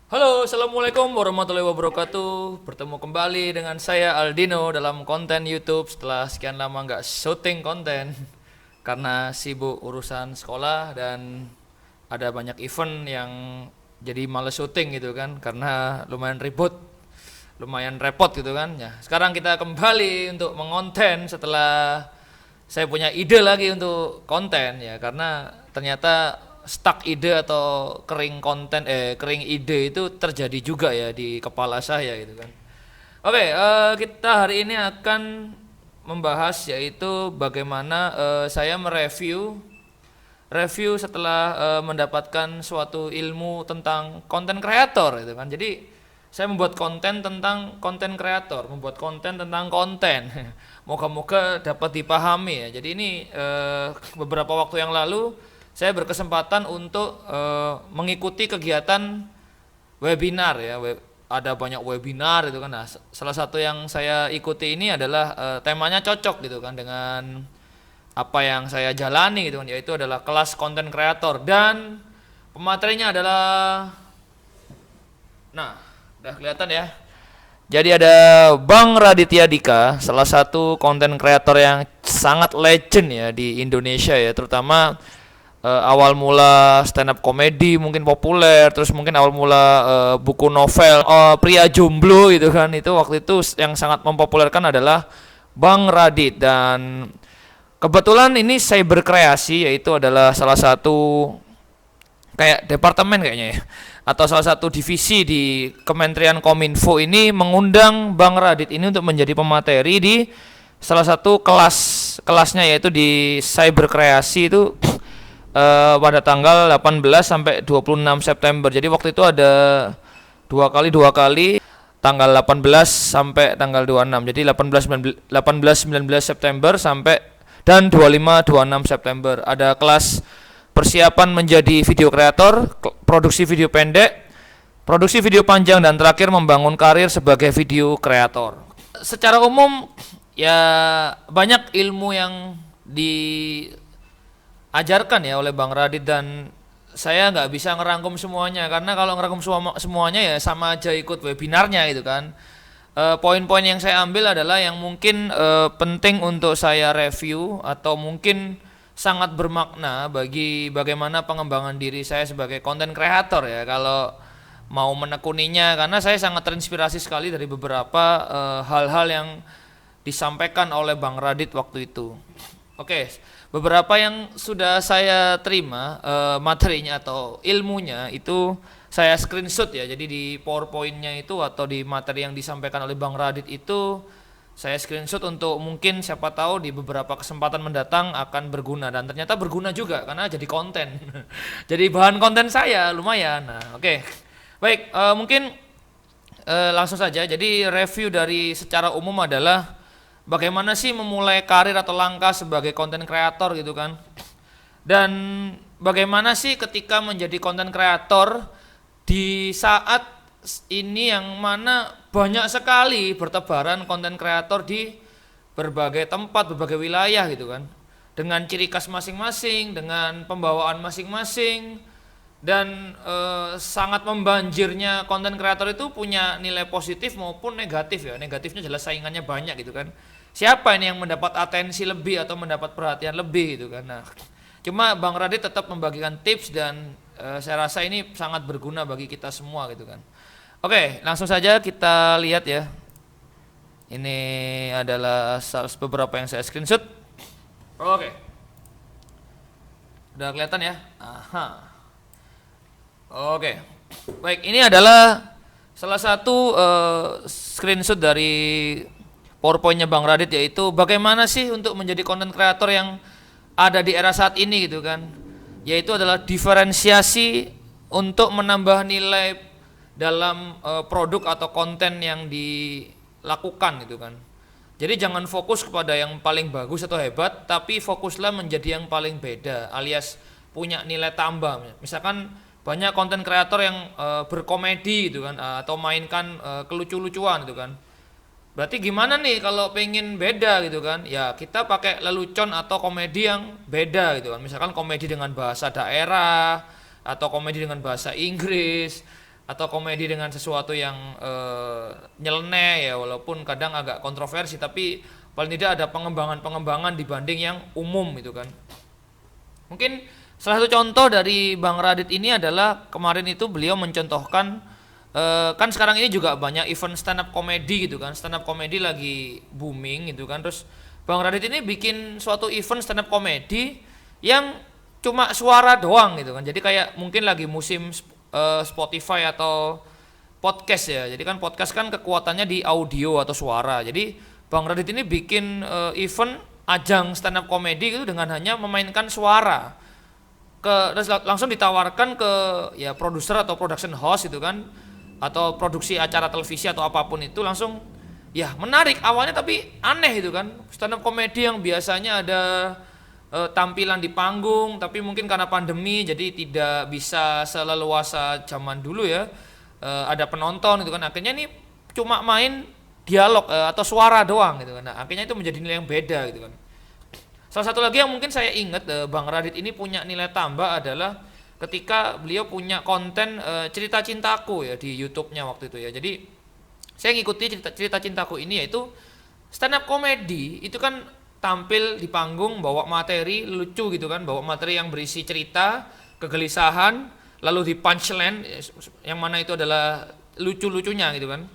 Halo, assalamualaikum warahmatullahi wabarakatuh. Bertemu kembali dengan saya Aldino dalam konten YouTube setelah sekian lama nggak syuting konten karena sibuk urusan sekolah dan ada banyak event yang jadi males syuting gitu kan karena lumayan ribut, lumayan repot gitu kan. Ya, sekarang kita kembali untuk mengonten setelah saya punya ide lagi untuk konten ya karena ternyata stuck ide atau kering ide itu terjadi juga ya di kepala saya gitu kan. Oke, kita hari ini akan membahas yaitu bagaimana saya review setelah mendapatkan suatu ilmu tentang konten kreator gitu kan. Jadi saya membuat konten tentang konten kreator, membuat konten tentang konten. Moga-moga dapat dipahami ya. Jadi ini beberapa waktu yang lalu saya berkesempatan untuk mengikuti kegiatan webinar ya. Ada banyak webinar itu kan. Nah, salah satu yang saya ikuti ini adalah temanya cocok gitu kan dengan apa yang saya jalani gitu kan, yaitu adalah kelas konten kreator dan pematerinya adalah, nah udah kelihatan ya. Jadi ada Bang Raditya Dika, salah satu konten kreator yang sangat legend ya di Indonesia ya, terutama awal mula stand up komedi mungkin populer, terus mungkin awal mula buku novel Pria Jomblo gitu kan, itu waktu itu yang sangat mempopulerkan adalah Bang Radit. Dan kebetulan ini saya berkreasi, yaitu adalah salah satu kayak departemen kayaknya ya, atau salah satu divisi di Kementerian Kominfo ini mengundang Bang Radit ini untuk menjadi pemateri di salah satu kelasnya, yaitu di cyber kreasi itu pada tanggal 18 sampai 26 September. Jadi waktu itu ada dua kali tanggal 18 sampai tanggal 26. Jadi 18 19 September sampai dan 25 26 September. Ada kelas persiapan menjadi video kreator, produksi video pendek, produksi video panjang, dan terakhir membangun karir sebagai video kreator. Secara umum ya banyak ilmu yang diajarkan ya oleh Bang Radit, dan saya nggak bisa ngerangkum semuanya karena kalau ngerangkum semuanya ya sama aja ikut webinarnya gitu kan. Poin-poin yang saya ambil adalah yang mungkin penting untuk saya review atau mungkin sangat bermakna bagi bagaimana pengembangan diri saya sebagai konten kreator ya kalau mau menekuninya, karena saya sangat terinspirasi sekali dari beberapa hal-hal yang disampaikan oleh Bang Radit waktu itu. Oke, beberapa yang sudah saya terima materinya atau ilmunya itu saya screenshot ya. Jadi di PowerPoint-nya itu atau di materi yang disampaikan oleh Bang Radit itu saya screenshot untuk mungkin siapa tahu di beberapa kesempatan mendatang akan berguna, dan ternyata berguna juga karena jadi konten. Jadi bahan konten saya lumayan. Nah, oke. Baik, mungkin langsung saja. Jadi review dari secara umum adalah bagaimana sih memulai karir atau langkah sebagai konten kreator gitu kan. Dan bagaimana sih ketika menjadi konten kreator di saat ini yang mana banyak sekali bertebaran konten kreator di berbagai tempat, berbagai wilayah gitu kan, dengan ciri khas masing-masing, dengan pembawaan masing-masing, dan sangat membanjirnya konten kreator itu punya nilai positif maupun negatif ya. Negatifnya jelas saingannya banyak gitu kan. Siapa ini yang mendapat atensi lebih atau mendapat perhatian lebih gitu kan. Nah, cuma Bang Radit tetap membagikan tips dan saya rasa ini sangat berguna bagi kita semua gitu kan. Oke, langsung saja kita lihat ya. Ini adalah beberapa yang saya screenshot. Oke. Udah kelihatan ya? Aha. Oke. Baik, ini adalah salah satu screenshot dari PowerPoint-nya Bang Radit, yaitu bagaimana sih untuk menjadi content creator yang ada di era saat ini gitu kan. Yaitu adalah diferensiasi untuk menambah nilai dalam produk atau konten yang dilakukan gitu kan. Jadi jangan fokus kepada yang paling bagus atau hebat, tapi fokuslah menjadi yang paling beda alias punya nilai tambah. Misalkan banyak konten kreator yang berkomedi gitu kan, atau mainkan kelucu-lucuan gitu kan. Berarti gimana nih kalau pengen beda gitu kan? Ya kita pakai lelucon atau komedi yang beda gitu kan. Misalkan komedi dengan bahasa daerah atau komedi dengan bahasa Inggris. atau komedi dengan sesuatu yang nyeleneh ya, walaupun kadang agak kontroversi, tapi paling tidak ada pengembangan-pengembangan dibanding yang umum gitu kan. Mungkin salah satu contoh dari Bang Radit ini adalah kemarin itu beliau mencontohkan kan sekarang ini juga banyak event stand up comedy gitu kan, stand up comedy lagi booming gitu kan. Terus Bang Radit ini bikin suatu event stand up comedy yang cuma suara doang gitu kan. Jadi kayak mungkin lagi musim Spotify atau podcast ya. Jadi kan podcast kan kekuatannya di audio atau suara. Jadi Bang Radit ini bikin event ajang stand up comedy gitu dengan hanya memainkan suara. Terus langsung ditawarkan ke ya produser atau production house gitu kan, atau produksi acara televisi atau apapun itu, langsung ya menarik awalnya tapi aneh gitu kan. Stand up comedy yang biasanya ada tampilan di panggung, tapi mungkin karena pandemi jadi tidak bisa seleluasa zaman dulu ya, ada penonton gitu kan. Akhirnya ini cuma main dialog atau suara doang gitu kan. Nah, akhirnya itu menjadi nilai yang beda gitu kan. Salah satu lagi yang mungkin saya ingat Bang Radit ini punya nilai tambah adalah ketika beliau punya konten cerita cintaku ya di YouTube-nya waktu itu ya. Jadi saya ngikuti cerita cintaku ini, yaitu stand up comedy itu kan tampil di panggung bawa materi lucu gitu kan, bawa materi yang berisi cerita, kegelisahan, lalu di punchline yang mana itu adalah lucu-lucunya gitu kan.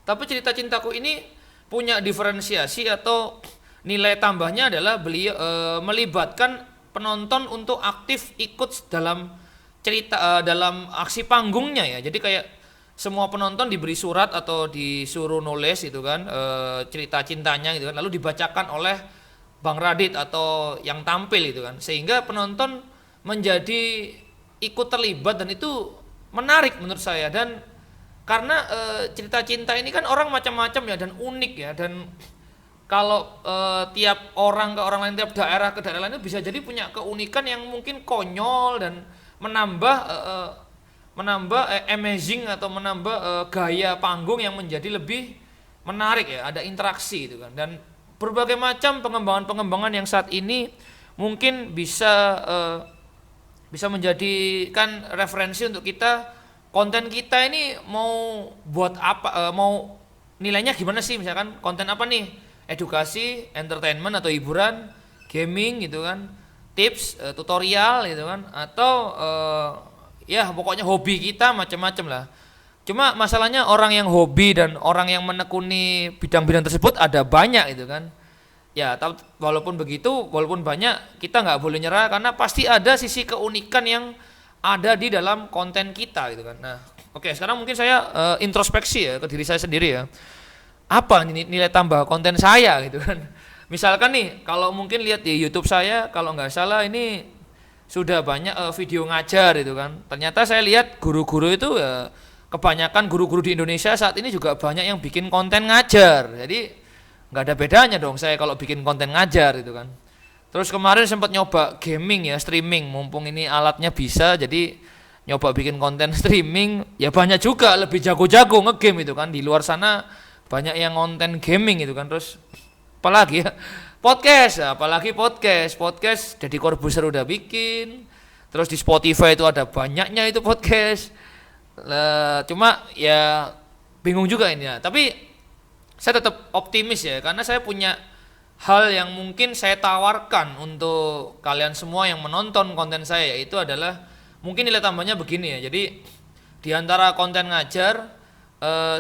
Tapi cerita cintaku ini punya diferensiasi atau nilai tambahnya adalah beliau melibatkan penonton untuk aktif ikut dalam cerita, dalam aksi panggungnya ya. Jadi kayak semua penonton diberi surat atau disuruh nulis itu kan, cerita cintanya gitu kan, lalu dibacakan oleh Bang Radit atau yang tampil itu kan, sehingga penonton menjadi ikut terlibat, dan itu menarik menurut saya. Dan karena cerita cinta ini kan orang macam-macam ya dan unik ya, dan kalau tiap orang ke orang lain, tiap daerah ke daerah lain itu bisa jadi punya keunikan yang mungkin konyol dan menambah amazing atau menambah gaya panggung yang menjadi lebih menarik ya, ada interaksi gitu kan. Dan berbagai macam pengembangan-pengembangan yang saat ini mungkin bisa menjadikan referensi untuk kita, konten kita ini mau buat apa, mau nilainya gimana sih, misalkan konten apa nih, edukasi, entertainment atau hiburan, gaming gitu kan, tips, tutorial gitu kan, atau ya pokoknya hobi kita macam-macam lah. Cuma masalahnya orang yang hobi dan orang yang menekuni bidang-bidang tersebut ada banyak gitu kan. Ya, walaupun begitu, walaupun banyak, kita nggak boleh nyerah karena pasti ada sisi keunikan yang ada di dalam konten kita gitu kan. Nah, oke, sekarang mungkin saya introspeksi ya ke diri saya sendiri ya. Apa nilai tambah konten saya gitu kan. Misalkan nih, kalau mungkin lihat di YouTube saya, kalau nggak salah ini sudah banyak video ngajar itu kan. Ternyata saya lihat guru-guru itu ya, kebanyakan guru-guru di Indonesia saat ini juga banyak yang bikin konten ngajar. Jadi nggak ada bedanya dong saya kalau bikin konten ngajar itu kan. Terus kemarin sempat nyoba gaming ya, streaming, mumpung ini alatnya bisa, jadi nyoba bikin konten streaming. Ya banyak juga lebih jago-jago ngegame itu kan, di luar sana banyak yang konten gaming itu kan. Terus apalagi ya, podcast, apalagi podcast Deddy Corbuzier udah bikin. Terus di Spotify itu ada banyaknya itu podcast. Cuma ya bingung juga ini ya. Tapi saya tetap optimis ya, karena saya punya hal yang mungkin saya tawarkan untuk kalian semua yang menonton konten saya, yaitu adalah mungkin nilai tambahnya begini ya. Jadi di antara konten ngajar,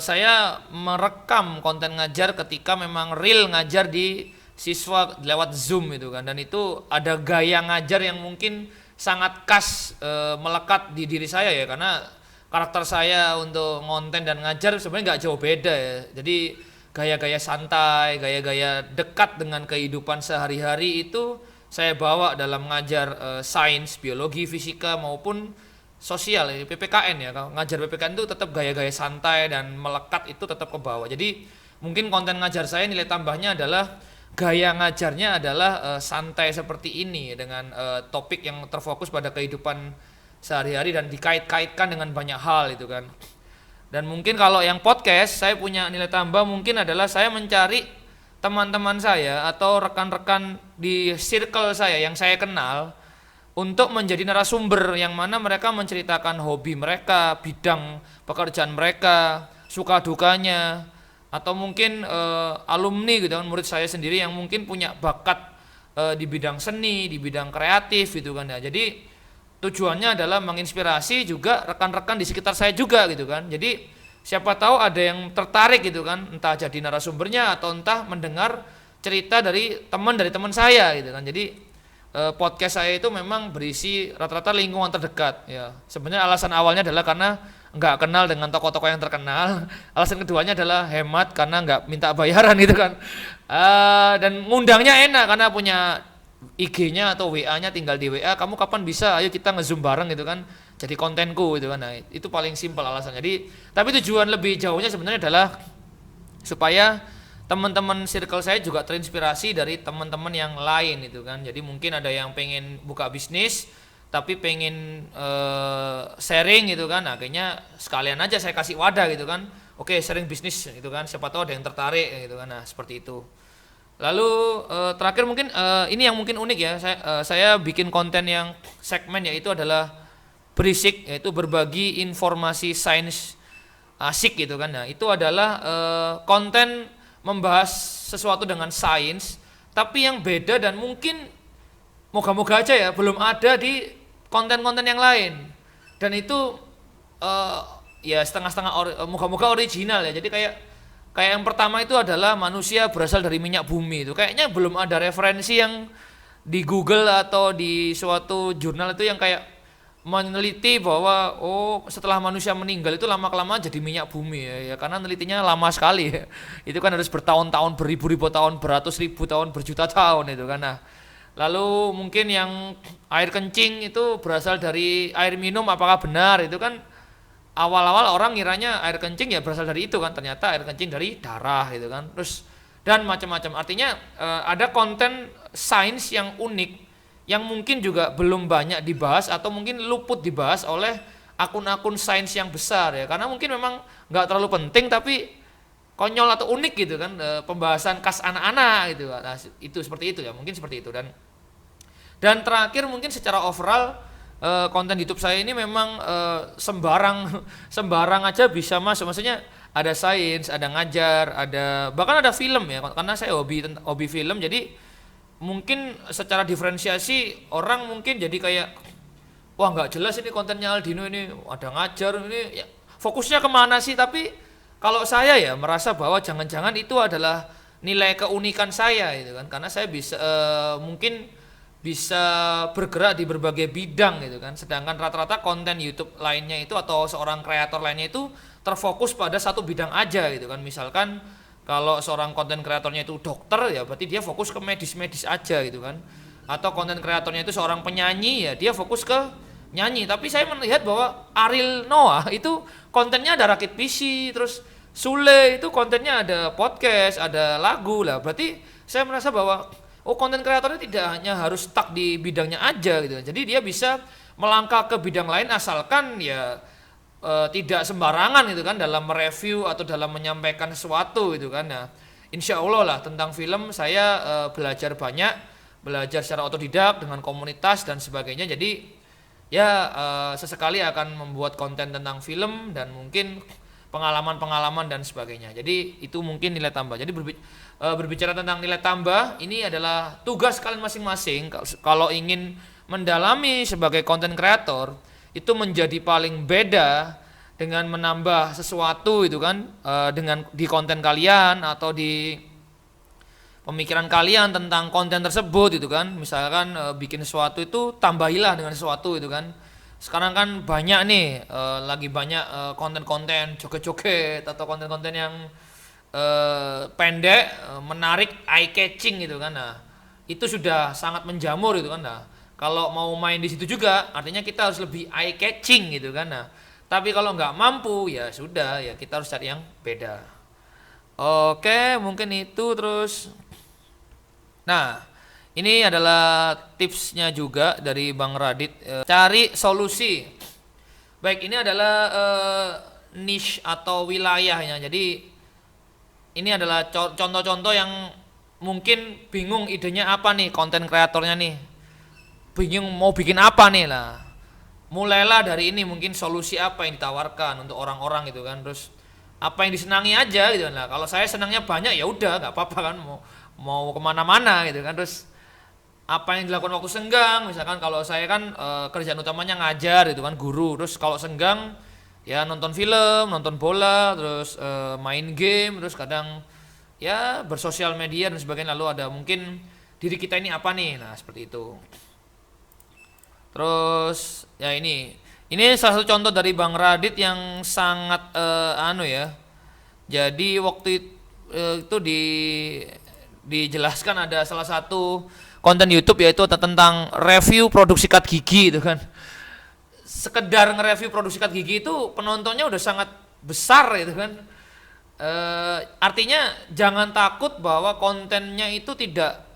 saya merekam konten ngajar ketika memang real ngajar di siswa lewat Zoom itu kan, dan itu ada gaya ngajar yang mungkin sangat khas melekat di diri saya ya, karena karakter saya untuk ngonten dan ngajar sebenarnya nggak jauh beda ya. Jadi gaya-gaya santai, gaya-gaya dekat dengan kehidupan sehari-hari itu saya bawa dalam ngajar sains, biologi, fisika maupun sosial, PPKN ya. Kalau ngajar PPKN itu tetap gaya-gaya santai dan melekat, itu tetap ke bawah. Jadi mungkin konten ngajar saya nilai tambahnya adalah gaya ngajarnya adalah santai seperti ini, dengan topik yang terfokus pada kehidupan sehari-hari dan dikait-kaitkan dengan banyak hal itu kan. Dan mungkin kalau yang podcast, saya punya nilai tambah mungkin adalah saya mencari teman-teman saya atau rekan-rekan di circle saya yang saya kenal, untuk menjadi narasumber yang mana mereka menceritakan hobi mereka, bidang pekerjaan mereka, suka dukanya, atau mungkin alumni gitu kan, murid saya sendiri yang mungkin punya bakat di bidang seni, di bidang kreatif gitu kan ya. Jadi tujuannya adalah menginspirasi juga rekan-rekan di sekitar saya juga gitu kan. Jadi siapa tahu ada yang tertarik gitu kan, entah jadi narasumbernya atau entah mendengar cerita dari teman saya gitu kan. Jadi podcast saya itu memang berisi rata-rata lingkungan terdekat ya. Sebenarnya alasan awalnya adalah karena nggak kenal dengan tokoh-tokoh yang terkenal. Alasan keduanya adalah hemat karena nggak minta bayaran gitu kan. Dan ngundangnya enak karena punya IG-nya atau WA-nya, tinggal di WA, kamu kapan bisa, ayo kita nge-zoom bareng gitu kan, jadi kontenku gitu kan. Nah itu paling simpel alasannya. Jadi tapi tujuan lebih jauhnya sebenarnya adalah supaya teman-teman circle saya juga terinspirasi dari teman-teman yang lain itu kan. Jadi mungkin ada yang pengen buka bisnis tapi pengen sharing gitu kan. Nah, kayaknya sekalian aja saya kasih wadah gitu kan. Oke, sharing bisnis gitu kan. Siapa tahu ada yang tertarik gitu kan. Nah, seperti itu. Lalu terakhir mungkin ini yang mungkin unik ya. Saya bikin konten yang segmen yaitu adalah berisik, yaitu berbagi informasi sains asik gitu kan. Nah, itu adalah konten membahas sesuatu dengan sains tapi yang beda dan mungkin moga-moga aja ya belum ada di konten-konten yang lain. Dan itu ya setengah-setengah moga-moga original ya. Jadi kayak yang pertama itu adalah manusia berasal dari minyak bumi. Itu kayaknya belum ada referensi yang di Google atau di suatu jurnal itu yang kayak meneliti bahwa setelah manusia meninggal itu lama-kelamaan jadi minyak bumi ya, karena nelitinya lama sekali ya. Itu kan harus bertahun-tahun, beribu-ribu tahun, beratus ribu tahun, berjuta tahun itu kan. Nah, lalu mungkin yang air kencing itu berasal dari air minum, apakah benar? Itu kan awal-awal orang ngiranya air kencing ya berasal dari itu kan, ternyata air kencing dari darah gitu kan. Terus dan macam-macam. Artinya ada konten sains yang unik yang mungkin juga belum banyak dibahas atau mungkin luput dibahas oleh akun-akun sains yang besar ya, karena mungkin memang nggak terlalu penting tapi konyol atau unik gitu kan, pembahasan khas anak-anak gitu. Nah, itu seperti itu ya, mungkin seperti itu. Dan terakhir mungkin secara overall konten YouTube saya ini memang sembarang aja bisa masuk, maksudnya ada sains, ada ngajar, ada bahkan ada film ya, karena saya hobi film. Jadi mungkin secara diferensiasi orang mungkin jadi kayak wah nggak jelas ini kontennya Aldino, ini ada ngajar, ini ya, fokusnya kemana sih? Tapi kalau saya ya merasa bahwa jangan-jangan itu adalah nilai keunikan saya gitu kan, karena saya bisa mungkin bisa bergerak di berbagai bidang gitu kan, sedangkan rata-rata konten YouTube lainnya itu atau seorang kreator lainnya itu terfokus pada satu bidang aja gitu kan. Misalkan kalau seorang konten kreatornya itu dokter ya berarti dia fokus ke medis-medis aja gitu kan. Atau konten kreatornya itu seorang penyanyi ya dia fokus ke nyanyi. Tapi saya melihat bahwa Ariel Noah itu kontennya ada rakit PC, terus Sule itu kontennya ada podcast, ada lagu lah. Berarti saya merasa bahwa konten kreatornya tidak hanya harus stuck di bidangnya aja gitu. Jadi dia bisa melangkah ke bidang lain asalkan ya tidak sembarangan gitu kan dalam mereview atau dalam menyampaikan sesuatu gitu kan. Nah, insya Allah lah tentang film saya belajar banyak, belajar secara otodidak dengan komunitas dan sebagainya. Jadi ya sesekali akan membuat konten tentang film dan mungkin pengalaman-pengalaman dan sebagainya. Jadi itu mungkin nilai tambah. Jadi berbicara tentang nilai tambah, ini adalah tugas kalian masing-masing kalau ingin mendalami sebagai konten kreator. Itu menjadi paling beda dengan menambah sesuatu itu kan, dengan di konten kalian atau di pemikiran kalian tentang konten tersebut itu kan. Misalkan bikin sesuatu itu tambahilah dengan sesuatu itu kan. Sekarang kan banyak nih lagi banyak konten-konten joget-joget atau konten-konten yang pendek, menarik, eye catching gitu kan. Nah, itu sudah sangat menjamur gitu kan. Nah, kalau mau main di situ juga artinya kita harus lebih eye catching gitu kan. Nah, tapi kalau nggak mampu ya sudah ya kita harus cari yang beda. Oke, mungkin itu terus. Nah, ini adalah tipsnya juga dari Bang Radit, cari solusi. Baik, ini adalah niche atau wilayahnya. Jadi ini adalah contoh-contoh yang mungkin bingung idenya apa nih konten kreatornya nih. bingung mau bikin apa nih lah. Mulailah dari ini, mungkin solusi apa yang ditawarkan untuk orang-orang gitu kan. Terus apa yang disenangi aja gitu kan. Nah, kalau saya senangnya banyak ya udah nggak apa-apa kan, mau kemana-mana gitu kan. Terus apa yang dilakukan waktu senggang, misalkan kalau saya kan kerjaan utamanya ngajar gitu kan, guru. Terus kalau senggang ya nonton film, nonton bola, terus main game, terus kadang ya bersosial media dan sebagainya. Lalu ada mungkin diri kita ini apa nih, nah seperti itu. Terus ya ini salah satu contoh dari Bang Radit yang sangat anu ya. Jadi waktu itu dijelaskan ada salah satu konten YouTube yaitu tentang review produk sikat gigi itu kan. Sekedar nge-review produk sikat gigi itu penontonnya udah sangat besar gitu kan. Artinya jangan takut bahwa kontennya itu tidak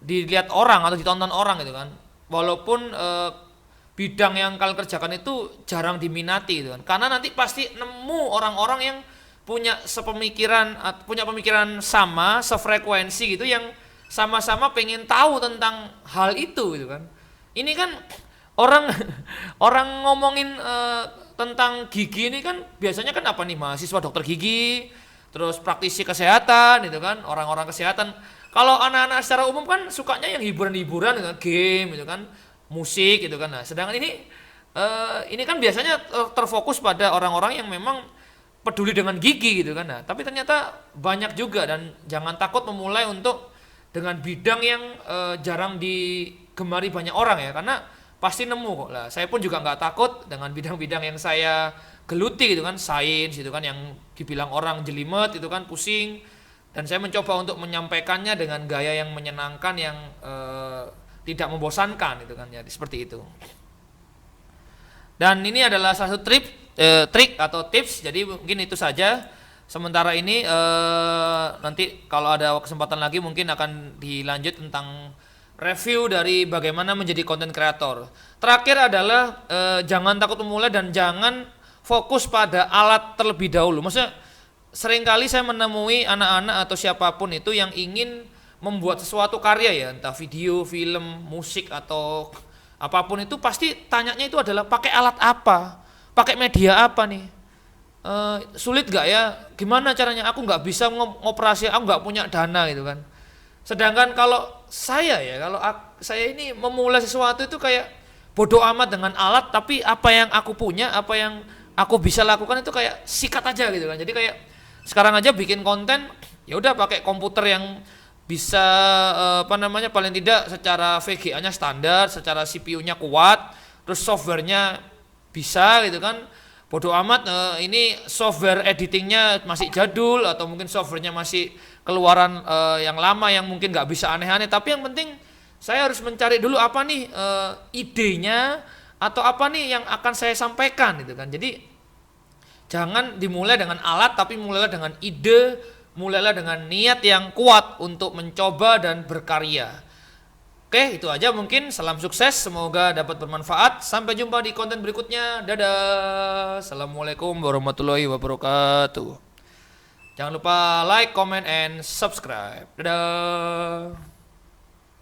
dilihat orang atau ditonton orang gitu kan. Walaupun bidang yang kalian kerjakan itu jarang diminati gitu kan. Karena nanti pasti nemu orang-orang yang punya punya pemikiran sama, sefrekuensi gitu, yang sama-sama pengen tahu tentang hal itu gitu kan. Ini kan orang orang ngomongin tentang gigi ini kan biasanya kan apa nih, mahasiswa dokter gigi, terus praktisi kesehatan gitu kan, orang-orang kesehatan. Kalau anak-anak secara umum kan sukanya yang hiburan-hiburan gitu kan, game gitu kan, musik gitu kan. Nah, sedangkan ini kan biasanya terfokus pada orang-orang yang memang peduli dengan gigi gitu kan. Nah, tapi ternyata banyak juga, dan jangan takut memulai untuk dengan bidang yang jarang digemari banyak orang ya, karena pasti nemu kok lah. Saya pun juga nggak takut dengan bidang-bidang yang saya geluti gitu kan, sains gitu kan, yang dibilang orang jelimet itu kan, pusing. Dan saya mencoba untuk menyampaikannya dengan gaya yang menyenangkan, yang tidak membosankan gitu kan, ya seperti itu. Dan ini adalah salah satu trik atau tips. Jadi mungkin itu saja sementara ini. Nanti kalau ada kesempatan lagi mungkin akan dilanjut tentang review dari bagaimana menjadi content creator. Terakhir adalah jangan takut memulai dan jangan fokus pada alat terlebih dahulu. Maksudnya seringkali saya menemui anak-anak atau siapapun itu yang ingin membuat sesuatu karya ya, entah video, film, musik atau apapun itu, pasti tanyanya itu adalah pakai alat apa, pakai media apa nih. Sulit gak ya, gimana caranya, aku gak bisa ngoperasi, aku gak punya dana gitu kan. Sedangkan kalau saya ini memulai sesuatu itu kayak bodoh amat dengan alat, tapi apa yang aku punya, apa yang aku bisa lakukan itu kayak sikat aja gitu kan. Jadi kayak sekarang aja bikin konten ya udah pakai komputer yang bisa paling tidak secara VGA-nya standar, secara CPU-nya kuat, terus softwarenya bisa gitu kan. Bodoh amat ini software editingnya masih jadul, atau mungkin softwarenya masih keluaran yang lama yang mungkin nggak bisa aneh-aneh. Tapi yang penting saya harus mencari dulu apa nih idenya, atau apa nih yang akan saya sampaikan gitu kan. Jadi jangan dimulai dengan alat, tapi mulailah dengan ide, mulailah dengan niat yang kuat untuk mencoba dan berkarya. Oke, itu aja mungkin. Salam sukses, semoga dapat bermanfaat. Sampai jumpa di konten berikutnya. Dadah. Assalamualaikum warahmatullahi wabarakatuh. Jangan lupa like, comment, and subscribe. Dadah.